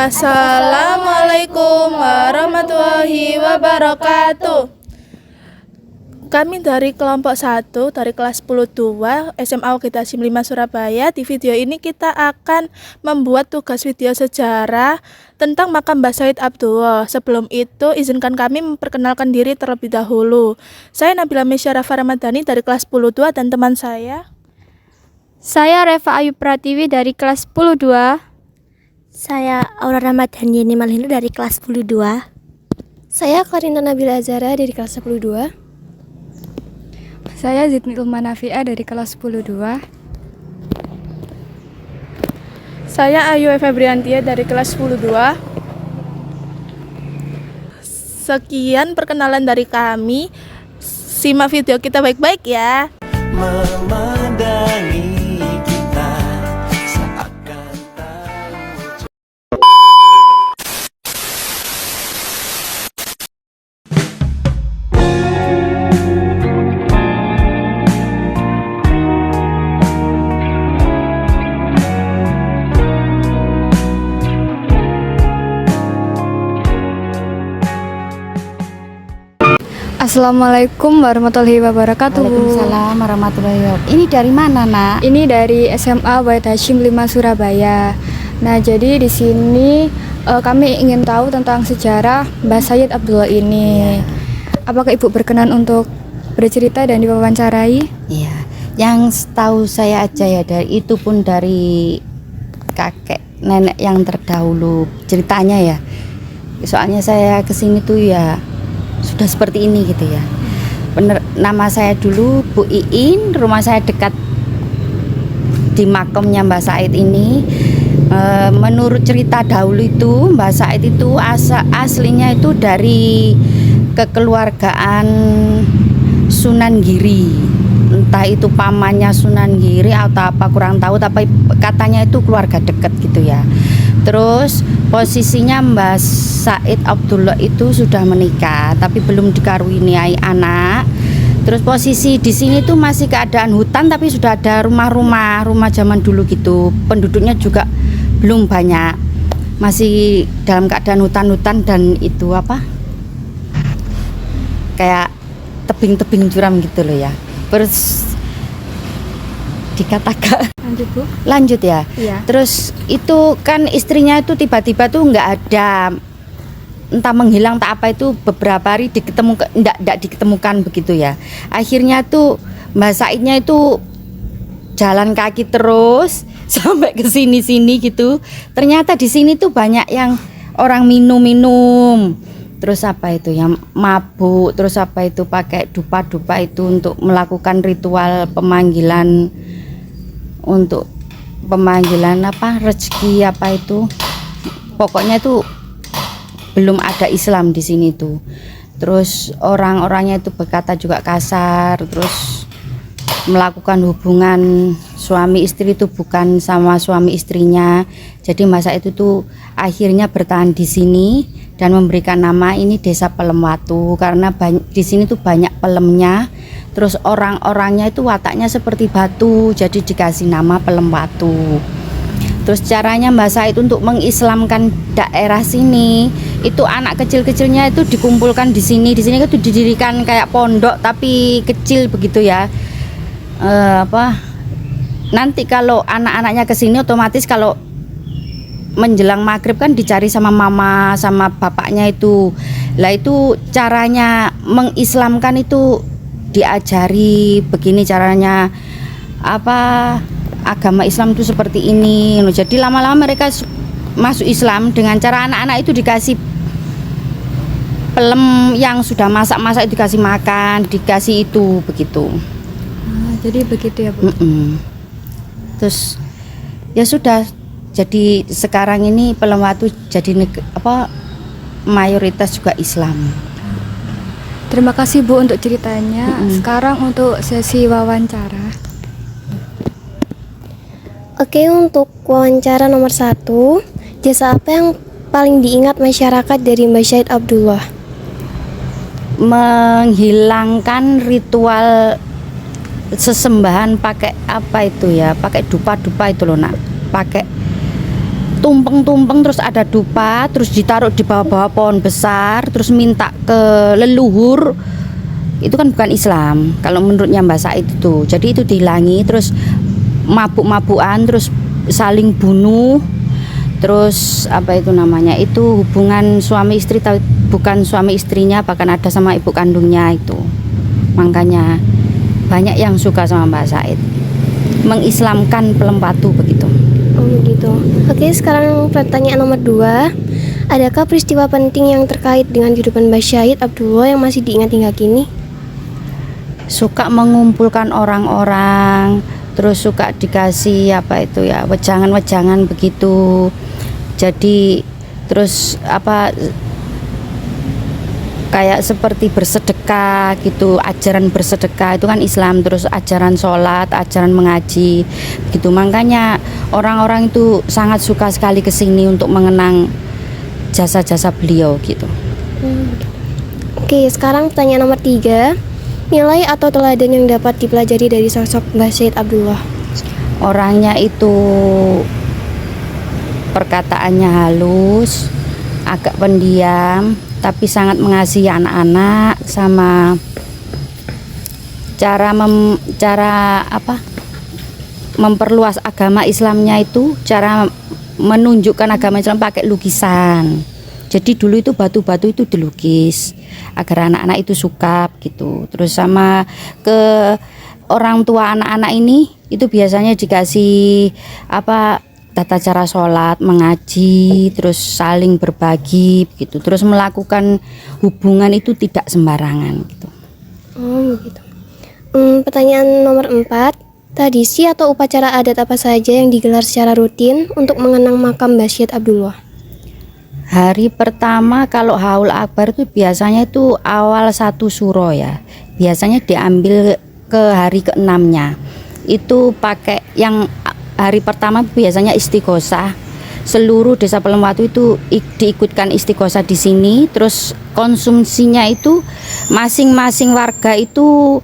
Assalamualaikum warahmatullahi wabarakatuh. Kami dari kelompok 1 dari kelas 10-2 SMA UGD Hasyim 5 Surabaya. Di video ini kita akan membuat tugas video sejarah tentang makam Mbah Said Abdullah. Sebelum itu izinkan kami memperkenalkan diri terlebih dahulu. Saya Nabila Mesya Rafa Ramadhani dari kelas 10-2 dan teman saya Reva Ayu Pratiwi dari kelas 10-2. Saya Aura Ramadhani Malhinu dari kelas 10-2. Saya Karina Nabila Azara dari kelas 10-2. Saya Zidnil Manafi'a dari kelas 10-2. Saya Ayu Febriantia dari kelas 10-2. Sekian perkenalan dari kami. Simak video kita baik-baik ya. Memandangi kita seakan tahu. Assalamualaikum warahmatullahi wabarakatuh. Waalaikumsalam warahmatullahi wabarakatuh. Ini dari mana, Nak? Ini dari SMA UGD Hasyim 5 Surabaya. Nah, jadi di sini kami ingin tahu tentang sejarah Mbah Said Abdullah ini. Apakah Ibu berkenan untuk bercerita dan diwawancarai? Iya, yang setahu saya aja ya, dari itu pun dari kakek nenek yang terdahulu ceritanya ya. Soalnya saya kesini tuh ya sudah seperti ini gitu ya. Bener, nama saya dulu Bu Iin, rumah saya dekat di makamnya Mbah Said ini. Menurut cerita dahulu itu Mbah Said itu aslinya itu dari kekeluargaan Sunan Giri, entah itu pamannya Sunan Giri atau apa kurang tahu, tapi katanya itu keluarga dekat gitu ya. Terus posisinya Mbah Said Abdullah itu sudah menikah tapi belum dikaruniai anak. Terus posisi di sini tuh masih keadaan hutan tapi sudah ada rumah zaman dulu gitu. Penduduknya juga belum banyak. Masih dalam keadaan hutan-hutan dan itu apa? Kayak tebing-tebing curam gitu loh ya. Terus dikatakan lanjut ya. Iya. Terus itu kan istrinya itu tiba-tiba tuh nggak ada, entah menghilang tak apa itu, beberapa hari nggak diketemukan begitu ya. Akhirnya tuh Mbah Saidnya itu jalan kaki terus sampai ke sini gitu. Ternyata di sini tuh banyak yang orang minum, terus apa itu yang mabuk, terus apa itu pakai dupa-dupa itu untuk melakukan ritual pemanggilan, untuk pemanggilan apa rezeki apa itu, pokoknya itu belum ada Islam di sini tuh. Terus orang-orangnya itu berkata juga kasar, terus melakukan hubungan suami istri itu bukan sama suami istrinya. Jadi masa itu tuh akhirnya bertahan di sini dan memberikan nama ini Desa Pelem Watu karena di sini tuh banyak pelemnya. Terus orang-orangnya itu wataknya seperti batu, jadi dikasih nama Pelem Watu. Terus caranya Mbah Said untuk mengislamkan daerah sini, itu anak kecil-kecilnya itu dikumpulkan di sini. Di sini itu didirikan kayak pondok tapi kecil begitu ya. Nanti kalau anak-anaknya ke sini otomatis kalau menjelang maghrib kan dicari sama mama sama bapaknya itu. Lah itu caranya mengislamkan itu diajari begini caranya, apa agama Islam itu seperti ini. Jadi lama-lama mereka masuk Islam dengan cara anak-anak itu dikasih pelem yang sudah masak-masak, dikasih makan, dikasih itu begitu. Jadi begitu ya Bu. Terus ya sudah, jadi sekarang ini Pelem Watu jadi mayoritas juga Islam. Terima kasih Bu untuk ceritanya. Sekarang untuk sesi wawancara. Oke, untuk wawancara nomor 1, jasa apa yang paling diingat masyarakat dari Mbah Said Abdullah? Menghilangkan ritual sesembahan pakai apa itu ya, pakai dupa-dupa itu loh Nak, pakai tumpeng-tumpeng terus ada dupa, terus ditaruh di bawah-bawah pohon besar, terus minta ke leluhur. Itu kan bukan Islam kalau menurutnya Mbak Said itu. Jadi itu dihilangi, terus mabuk-mabukan, terus saling bunuh. Terus apa itu namanya? Itu hubungan suami istri, bukan suami istrinya, bahkan ada sama ibu kandungnya itu. Makanya banyak yang suka sama Mbak Said. Mengislamkan Pelempatu begitu. Oh begitu. Oke, sekarang pertanyaan nomor 2. Adakah peristiwa penting yang terkait dengan kehidupan Mbah Syahid Abdullah yang masih diingat hingga kini? Suka mengumpulkan orang-orang, terus suka dikasih apa itu ya, wejangan-wejangan begitu. Jadi terus apa kayak seperti bersedekah gitu, ajaran bersedekah itu kan Islam, terus ajaran sholat, ajaran mengaji gitu. Makanya orang-orang itu sangat suka sekali ke sini untuk mengenang jasa-jasa beliau gitu. Oke, sekarang pertanyaan nomor 3. Nilai atau teladan yang dapat dipelajari dari sosok Mbah Syahid Abdullah? Orangnya itu perkataannya halus, agak pendiam, tapi sangat mengasihi anak-anak, sama cara memperluas agama Islamnya itu, cara menunjukkan agama Islam pakai lukisan. Jadi dulu itu batu-batu itu dilukis agar anak-anak itu suka gitu. Terus sama ke orang tua anak-anak ini itu biasanya dikasih apa, tata cara sholat, mengaji, terus saling berbagi gitu. Terus melakukan hubungan itu tidak sembarangan gitu. Oh begitu. Pertanyaan nomor 4. Tradisi atau upacara adat apa saja yang digelar secara rutin untuk mengenang makam Mbah Syahid Abdullah? Hari pertama kalau Haul Akbar itu biasanya itu awal 1 suro ya. Biasanya diambil ke hari ke-6-nya. Itu pakai yang hari pertama biasanya istighosah. Seluruh desa Pelempatu itu diikutkan istighosah di sini. Terus konsumsinya itu masing-masing warga itu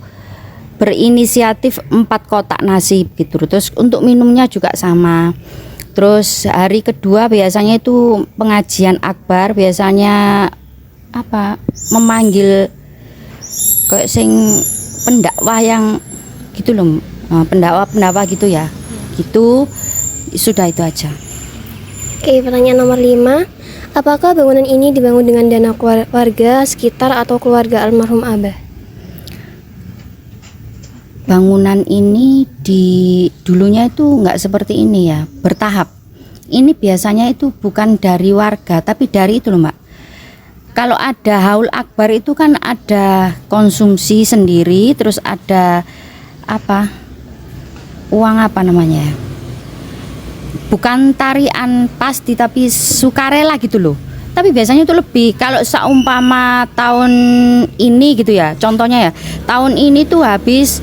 berinisiatif 4 kotak nasi gitu. Terus untuk minumnya juga sama. Terus hari kedua biasanya itu pengajian akbar, biasanya apa, memanggil kayak sing pendakwah yang gitu loh, pendakwah gitu ya. Gitu, sudah itu aja. Oke, pertanyaan nomor 5. Apakah bangunan ini dibangun dengan dana warga sekitar atau keluarga almarhum Abah? Bangunan ini dulunya itu nggak seperti ini ya, bertahap. Ini biasanya itu bukan dari warga, tapi dari itu loh Mbak. Kalau ada Haul Akbar itu kan ada konsumsi sendiri, terus ada apa, uang apa namanya, bukan tarian pasti tapi sukarela gitu loh. Tapi biasanya itu lebih. Kalau seumpama tahun ini gitu ya, contohnya ya, tahun ini tuh habis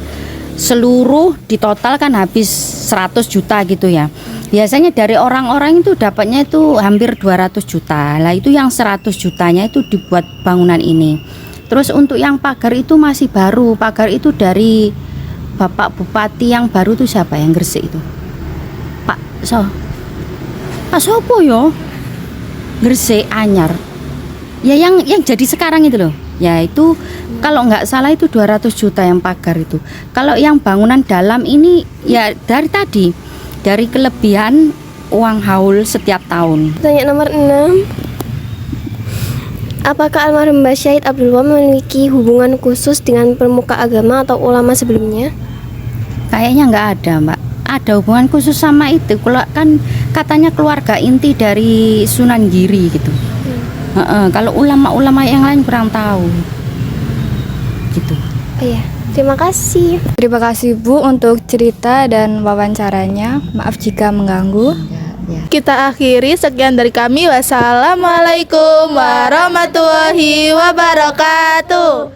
seluruh di total kan habis 100 juta gitu ya. Biasanya dari orang-orang itu dapatnya itu hampir 200 juta. Lah itu yang 100 jutanya itu dibuat bangunan ini. Terus untuk yang pagar itu masih baru. Pagar itu dari Bapak Bupati yang baru tuh siapa yang Gresik itu? Pak Sopo yo? Gresik anyar. Ya yang jadi sekarang itu loh. Ya itu kalau nggak salah itu 200 juta yang pagar itu. Kalau yang bangunan dalam ini ya dari kelebihan uang haul setiap tahun. Pertanyaan nomor 6. Apakah almarhum Mbah Syahid Abdullah memiliki hubungan khusus dengan pemuka agama atau ulama sebelumnya? Kayaknya nggak ada Mbak. Ada hubungan khusus sama itu. Kan katanya keluarga inti dari Sunan Giri gitu. Kalau ulama-ulama yang lain kurang tahu gitu. Oh iya, terima kasih. Terima kasih Bu untuk cerita dan wawancaranya. Maaf jika mengganggu. Kita akhiri, sekian dari kami. Wassalamualaikum warahmatullahi wabarakatuh.